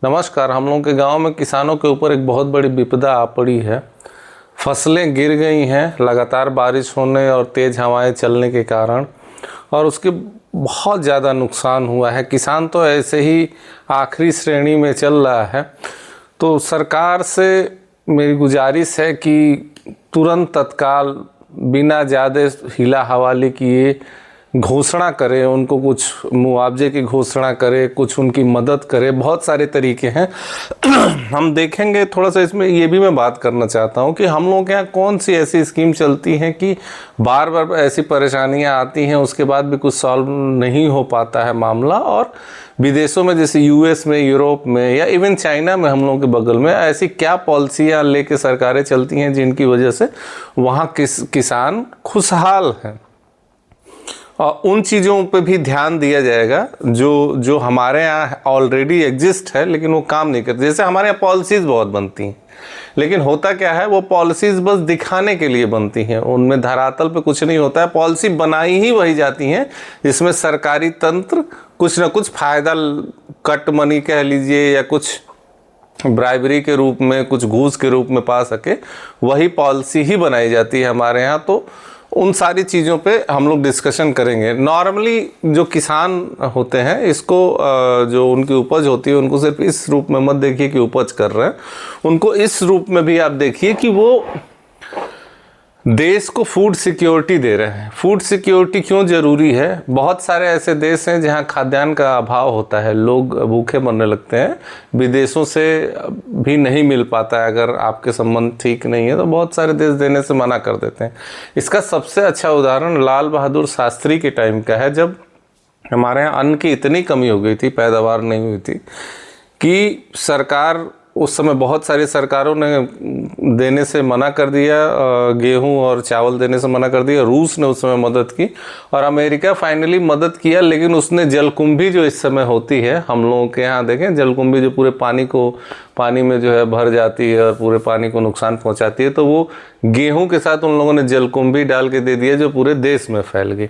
नमस्कार। हम लोगों के गांव में किसानों के ऊपर एक बहुत बड़ी विपदा आ पड़ी है। फसलें गिर गई हैं लगातार बारिश होने और तेज़ हवाएं चलने के कारण, और उसके बहुत ज़्यादा नुकसान हुआ है। किसान तो ऐसे ही आखिरी श्रेणी में चल रहा है। तो सरकार से मेरी गुजारिश है कि तुरंत तत्काल बिना ज़्यादा हिला हवाले किए घोषणा करे, उनको कुछ मुआवजे की घोषणा करे, कुछ उनकी मदद करे। बहुत सारे तरीके हैं हम देखेंगे। थोड़ा सा इसमें ये भी मैं बात करना चाहता हूँ कि हम लोगों के यहाँ कौन सी ऐसी स्कीम चलती हैं कि बार बार ऐसी परेशानियाँ आती हैं, उसके बाद भी कुछ सॉल्व नहीं हो पाता है मामला। और विदेशों में जैसे यूएस में, यूरोप में या इवन चाइना में, हम लोगों के बगल में ऐसी क्या पॉलिसियाँ लेके सरकारें चलती हैं जिनकी वजह से वहाँ किसान खुशहाल हैं। और उन चीज़ों पे भी ध्यान दिया जाएगा जो हमारे यहाँ ऑलरेडी एग्जिस्ट है लेकिन वो काम नहीं करती। जैसे हमारे यहाँ पॉलिसीज़ बहुत बनती हैं, लेकिन होता क्या है, वो पॉलिसीज़ बस दिखाने के लिए बनती हैं, उनमें धरातल पे कुछ नहीं होता है। पॉलिसी बनाई ही वही जाती हैं जिसमें सरकारी तंत्र कुछ ना कुछ फ़ायदा, कट मनी कह लीजिए या कुछ ब्राइबरी के रूप में, कुछ घूस के रूप में पा सके, वही पॉलिसी ही बनाई जाती है हमारे यहाँ। तो उन सारी चीज़ों पे हम लोग डिस्कशन करेंगे। नॉर्मली जो किसान होते हैं, इसको जो उनकी उपज होती है, उनको सिर्फ इस रूप में मत देखिए कि उपज कर रहे हैं, उनको इस रूप में भी आप देखिए कि वो देश को फूड सिक्योरिटी दे रहे हैं। फूड सिक्योरिटी क्यों ज़रूरी है? बहुत सारे ऐसे देश हैं जहां खाद्यान्न का अभाव होता है, लोग भूखे मरने लगते हैं, विदेशों से भी नहीं मिल पाता है। अगर आपके संबंध ठीक नहीं है तो बहुत सारे देश देने से मना कर देते हैं। इसका सबसे अच्छा उदाहरण लाल बहादुर शास्त्री के टाइम का है, जब हमारे यहाँ अन्न की इतनी कमी हो गई थी, पैदावार नहीं हुई थी, कि सरकार उस समय, बहुत सारी सरकारों ने देने से मना कर दिया, गेहूं और चावल देने से मना कर दिया। रूस ने उस समय मदद की और अमेरिका फाइनली मदद किया, लेकिन उसने जलकुंभी जो इस समय होती है हम लोगों के यहाँ, देखें जलकुंभी जो पूरे पानी में जो है भर जाती है और पूरे पानी को नुकसान पहुँचाती है, तो वो गेहूँ के साथ उन लोगों ने जलकुंभी डाल के दे दिया जो पूरे देश में फैल गई।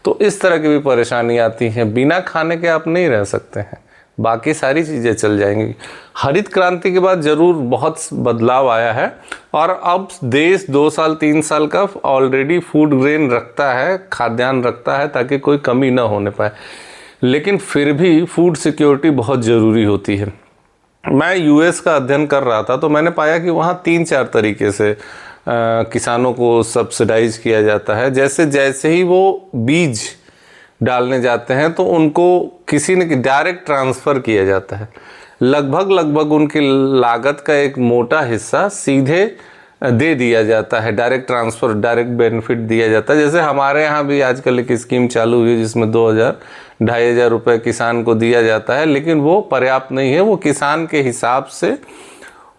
तो इस तरह की भी परेशानी आती है। बिना खाने के आप नहीं रह सकते हैं, बाकी सारी चीज़ें चल जाएंगी। हरित क्रांति के बाद ज़रूर बहुत बदलाव आया है और अब देश 2 साल 3 साल का ऑलरेडी फूड ग्रेन रखता है, खाद्यान्न रखता है, ताकि कोई कमी ना होने पाए। लेकिन फिर भी फूड सिक्योरिटी बहुत ज़रूरी होती है। मैं यूएस का अध्ययन कर रहा था तो मैंने पाया कि वहाँ 3-4 तरीके से किसानों को सब्सिडाइज किया जाता है। जैसे ही वो बीज डालने जाते हैं तो उनको किसी ने डायरेक्ट ट्रांसफ़र किया जाता है। लगभग उनकी लागत का एक मोटा हिस्सा सीधे दे दिया जाता है, डायरेक्ट ट्रांसफ़र, डायरेक्ट बेनिफिट दिया जाता है। जैसे हमारे यहाँ भी आजकल एक स्कीम चालू हुई है जिसमें 2,000-2,500 रुपये किसान को दिया जाता है, लेकिन वो पर्याप्त नहीं है। वो किसान के हिसाब से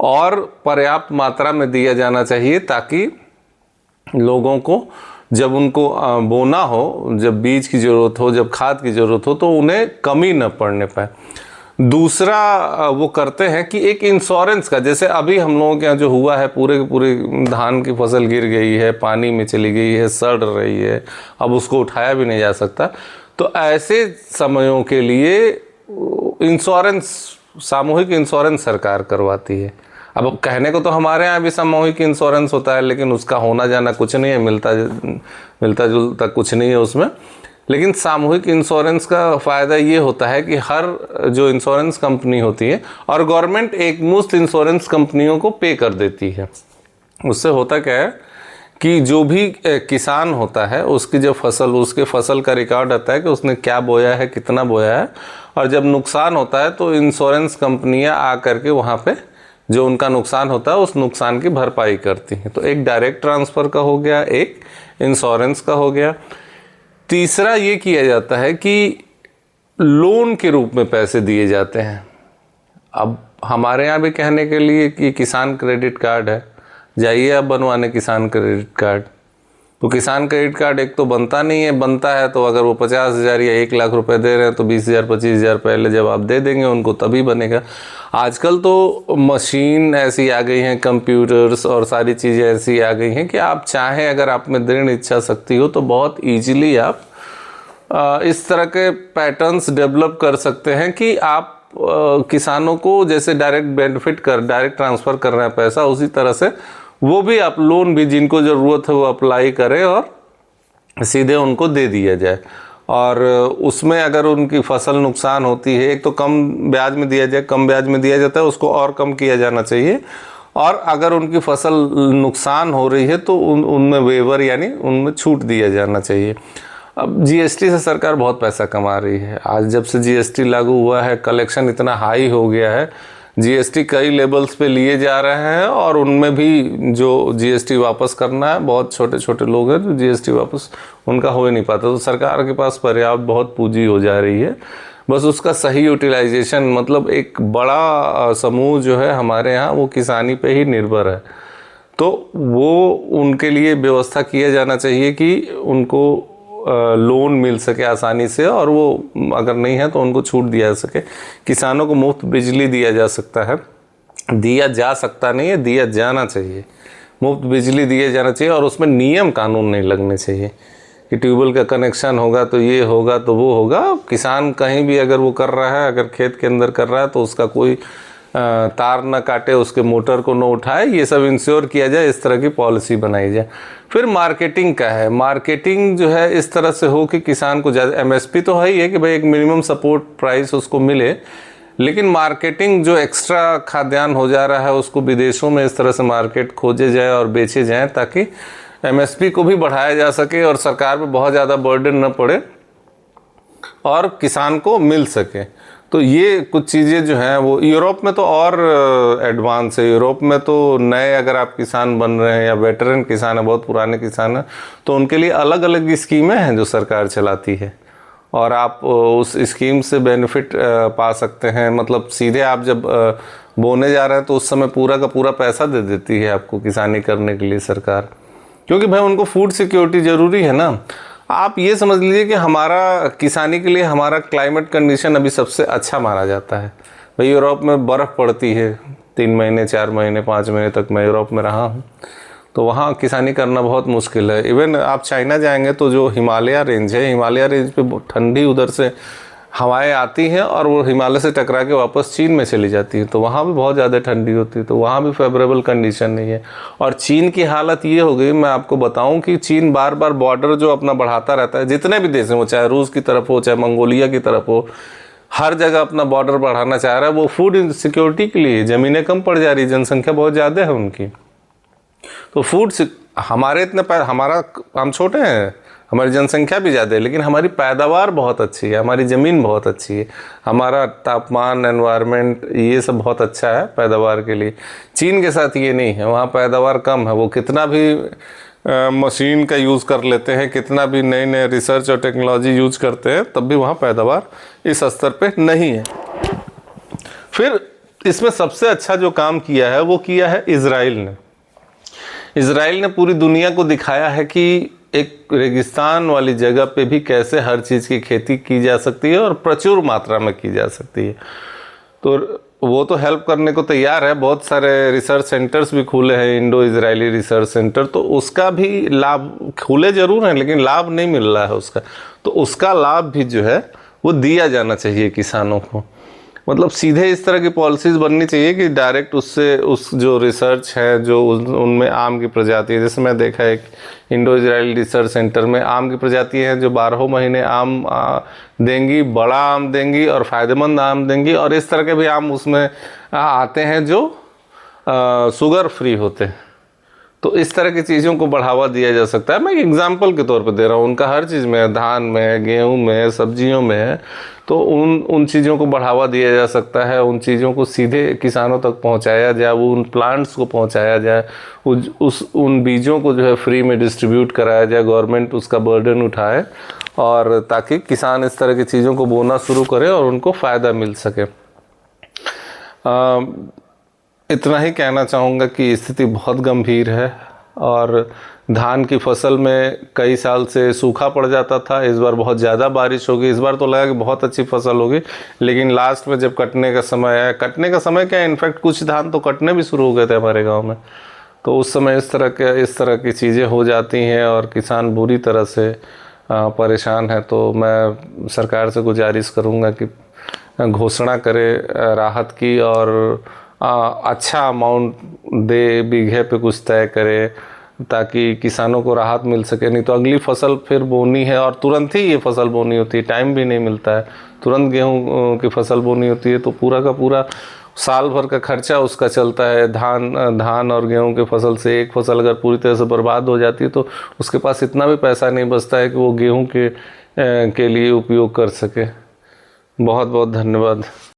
और पर्याप्त मात्रा में दिया जाना चाहिए, ताकि लोगों को जब उनको बोना हो, जब बीज की ज़रूरत हो, जब खाद की ज़रूरत हो, तो उन्हें कमी न पड़ने पाए। दूसरा वो करते हैं कि एक इंश्योरेंस का, जैसे अभी हम लोगों के यहाँ जो हुआ है, पूरे के पूरे धान की फसल गिर गई है, पानी में चली गई है, सड़ रही है, अब उसको उठाया भी नहीं जा सकता। तो ऐसे समयों के लिए इंश्योरेंस, सामूहिक इंश्योरेंस सरकार करवाती है। अब कहने को तो हमारे यहाँ भी सामूहिक इंश्योरेंस होता है, लेकिन उसका होना जाना कुछ नहीं है, मिलता जुलता कुछ नहीं है उसमें। लेकिन सामूहिक इंश्योरेंस का फ़ायदा ये होता है कि हर जो इंश्योरेंस कंपनी होती है, और गवर्नमेंट एक मुश्त इंश्योरेंस कंपनियों को पे कर देती है। उससे होता क्या है कि जो भी किसान होता है, उसकी जो उसके फसल का रिकॉर्ड आता है कि उसने क्या बोया है, कितना बोया है, और जब नुकसान होता है तो इंश्योरेंस कंपनियाँ आ करके वहाँ पे जो उनका नुकसान होता है उस नुकसान की भरपाई करती हैं। तो एक डायरेक्ट ट्रांसफ़र का हो गया, एक इंश्योरेंस का हो गया। तीसरा ये किया जाता है कि लोन के रूप में पैसे दिए जाते हैं। अब हमारे यहाँ भी कहने के लिए कि किसान क्रेडिट कार्ड है, जाइए आप बनवाने किसान क्रेडिट कार्ड। तो किसान क्रेडिट कार्ड एक तो बनता नहीं है, बनता है तो अगर वो 50,000 या 1 लाख रुपए दे रहे हैं तो 20,000-25,000 पहले जब आप दे देंगे उनको तभी बनेगा। आजकल तो मशीन ऐसी आ गई हैं, कंप्यूटर्स और सारी चीज़ें ऐसी आ गई हैं कि आप चाहें, अगर आप में दृढ़ इच्छा शक्ति हो, तो बहुत ईजिली आप इस तरह के पैटर्न्स डेवलप कर सकते हैं कि आप किसानों को जैसे डायरेक्ट ट्रांसफ़र कर रहे हैं पैसा, उसी तरह से वो भी आप लोन भी जिनको ज़रूरत है वो अप्लाई करें और सीधे उनको दे दिया जाए। और उसमें अगर उनकी फसल नुकसान होती है, एक तो कम ब्याज में दिया जाए, कम ब्याज में दिया जाता है, उसको और कम किया जाना चाहिए। और अगर उनकी फसल नुकसान हो रही है तो उनमें वेवर यानी उनमें छूट दिया जाना चाहिए। अब जीएसटी से सरकार बहुत पैसा कमा रही है। आज जब से जीएसटी लागू हुआ है कलेक्शन इतना हाई हो गया है, जीएसटी कई लेवल्स पे लिए जा रहे हैं और उनमें भी जो जीएसटी वापस करना है, बहुत छोटे छोटे लोग हैं जो जीएसटी वापस उनका हो ही नहीं पाता। तो सरकार के पास पर्याप्त बहुत पूंजी हो जा रही है, बस उसका सही यूटिलाइजेशन, मतलब एक बड़ा समूह जो है हमारे यहाँ वो किसानी पे ही निर्भर है, तो वो उनके लिए व्यवस्था किया जाना चाहिए कि उनको लोन मिल सके आसानी से, और वो अगर नहीं है तो उनको छूट दिया जा सके। किसानों को मुफ्त बिजली दिया जा सकता है, दिया जा सकता नहीं है, दिया जाना चाहिए। मुफ्त बिजली दिया जाना चाहिए और उसमें नियम कानून नहीं लगने चाहिए कि ट्यूबवेल का कनेक्शन होगा तो ये होगा तो वो होगा। किसान कहीं भी अगर वो कर रहा है, अगर खेत के अंदर कर रहा है तो उसका कोई तार न काटे, उसके मोटर को न उठाए, ये सब इंश्योर किया जाए, इस तरह की पॉलिसी बनाई जाए। फिर मार्केटिंग का है, मार्केटिंग जो है इस तरह से हो कि किसान को ज़्यादा, एमएसपी तो है ही है कि भाई एक मिनिमम सपोर्ट प्राइस उसको मिले, लेकिन मार्केटिंग जो एक्स्ट्रा खाद्यान्न हो जा रहा है उसको विदेशों में इस तरह से मार्केट खोजे जाए और बेचे जाएँ ताकि एमएसपी को भी बढ़ाया जा सके और सरकार पे बहुत ज़्यादा बर्डन न पड़े और किसान को मिल सके। तो ये कुछ चीज़ें जो हैं वो यूरोप में तो और एडवांस है। यूरोप में तो नए अगर आप किसान बन रहे हैं या वेटरन किसान है, बहुत पुराने किसान हैं, तो उनके लिए अलग अलग स्कीमें हैं जो सरकार चलाती है और आप उस स्कीम से बेनिफिट पा सकते हैं। मतलब सीधे आप जब बोने जा रहे हैं तो उस समय पूरा का पूरा पैसा दे देती है आपको किसानी करने के लिए सरकार, क्योंकि भाई उनको फूड सिक्योरिटी ज़रूरी है ना। आप ये समझ लीजिए कि हमारा किसानी के लिए हमारा क्लाइमेट कंडीशन अभी सबसे अच्छा माना जाता है। भाई यूरोप में बर्फ़ पड़ती है 3 महीने 4 महीने 5 महीने तक, मैं यूरोप में रहा हूँ, तो वहाँ किसानी करना बहुत मुश्किल है। इवन आप चाइना जाएंगे तो जो हिमालय रेंज है, हिमालय रेंज पे ठंडी उधर से हवाएं आती हैं और वो हिमालय से टकरा के वापस चीन में चली जाती है, तो वहाँ भी बहुत ज़्यादा ठंडी होती है, तो वहाँ भी फेवरेबल कंडीशन नहीं है। और चीन की हालत ये हो गई, मैं आपको बताऊं कि चीन बार बार बॉर्डर जो अपना बढ़ाता रहता है, जितने भी देश हैं, वो चाहे रूस की तरफ हो चाहे मंगोलिया की तरफ हो, हर जगह अपना बॉर्डर बढ़ाना चाह रहा है। वो फूड सिक्योरिटी के लिए, ज़मीनें कम पड़ जा रही, जनसंख्या बहुत ज़्यादा है उनकी, तो हमारा हम छोटे हैं, हमारी जनसंख्या भी ज़्यादा है, लेकिन हमारी पैदावार बहुत अच्छी है, हमारी ज़मीन बहुत अच्छी है, हमारा तापमान, एनवायरनमेंट, ये सब बहुत अच्छा है पैदावार के लिए। चीन के साथ ये नहीं है, वहाँ पैदावार कम है। वो कितना भी मशीन का यूज़ कर लेते हैं, कितना भी नए नए रिसर्च और टेक्नोलॉजी यूज करते हैं, तब भी वहाँ पैदावार इस स्तर पे नहीं है। फिर इसमें सबसे अच्छा जो काम किया है वो किया है इजराइल ने। इजराइल ने पूरी दुनिया को दिखाया है कि एक रेगिस्तान वाली जगह पे भी कैसे हर चीज़ की खेती की जा सकती है और प्रचुर मात्रा में की जा सकती है। तो वो तो हेल्प करने को तैयार है, बहुत सारे रिसर्च सेंटर्स भी खुले हैं, इंडो इजरायली रिसर्च सेंटर, तो उसका भी लाभ, खुले ज़रूर हैं लेकिन लाभ नहीं मिल रहा है उसका, तो उसका लाभ भी जो है वो दिया जाना चाहिए किसानों को। मतलब सीधे इस तरह की पॉलिसीज़ बननी चाहिए कि डायरेक्ट उससे उस जो रिसर्च है जो उनमें आम की प्रजाति है, जैसे मैं देखा है इंडो इजराइल रिसर्च सेंटर में आम की प्रजाति हैं जो 12 महीने आम देंगी, बड़ा आम देंगी और फ़ायदेमंद आम देंगी, और इस तरह के भी आम उसमें आते हैं जो शुगर फ्री होते हैं। तो इस तरह की चीज़ों को बढ़ावा दिया जा सकता है। मैं एग्जांपल के तौर पे दे रहा हूँ, उनका हर चीज़ में, धान में, गेहूं में, सब्जियों में, तो उन चीज़ों को बढ़ावा दिया जा सकता है। उन चीज़ों को सीधे किसानों तक पहुँचाया जाए, वो उन प्लांट्स को पहुँचाया जाए, उन बीजों को जो है फ्री में डिस्ट्रीब्यूट कराया जाए, गवर्नमेंट उसका बर्डन उठाए, और ताकि किसान इस तरह की चीज़ों को बोना शुरू करें और उनको फ़ायदा मिल सके। इतना ही कहना चाहूँगा कि स्थिति बहुत गंभीर है और धान की फसल में कई साल से सूखा पड़ जाता था, इस बार बहुत ज़्यादा बारिश होगी, इस बार तो लगा कि बहुत अच्छी फसल होगी, लेकिन लास्ट में जब कटने का समय आया, कटने का समय क्या, इनफैक्ट कुछ धान तो कटने भी शुरू हो गए थे हमारे गांव में, तो उस समय इस तरह की चीज़ें हो जाती हैं और किसान बुरी तरह से परेशान है। तो मैं सरकार से गुजारिश करूँगा कि घोषणा करे राहत की, और अच्छा अमाउंट दे, बीघे पे कुछ तय करे, ताकि किसानों को राहत मिल सके। नहीं तो अगली फसल फिर बोनी है और तुरंत ही ये फसल बोनी होती है, टाइम भी नहीं मिलता है। तुरंत गेहूं की फसल बोनी होती है तो पूरा का पूरा साल भर का खर्चा उसका चलता है। धान और गेहूं के फसल से एक फसल अगर पूरी तरह से बर्बाद हो जाती है तो उसके पास इतना भी पैसा नहीं बचता है कि वो गेहूं के लिए उपयोग कर सके। बहुत बहुत धन्यवाद।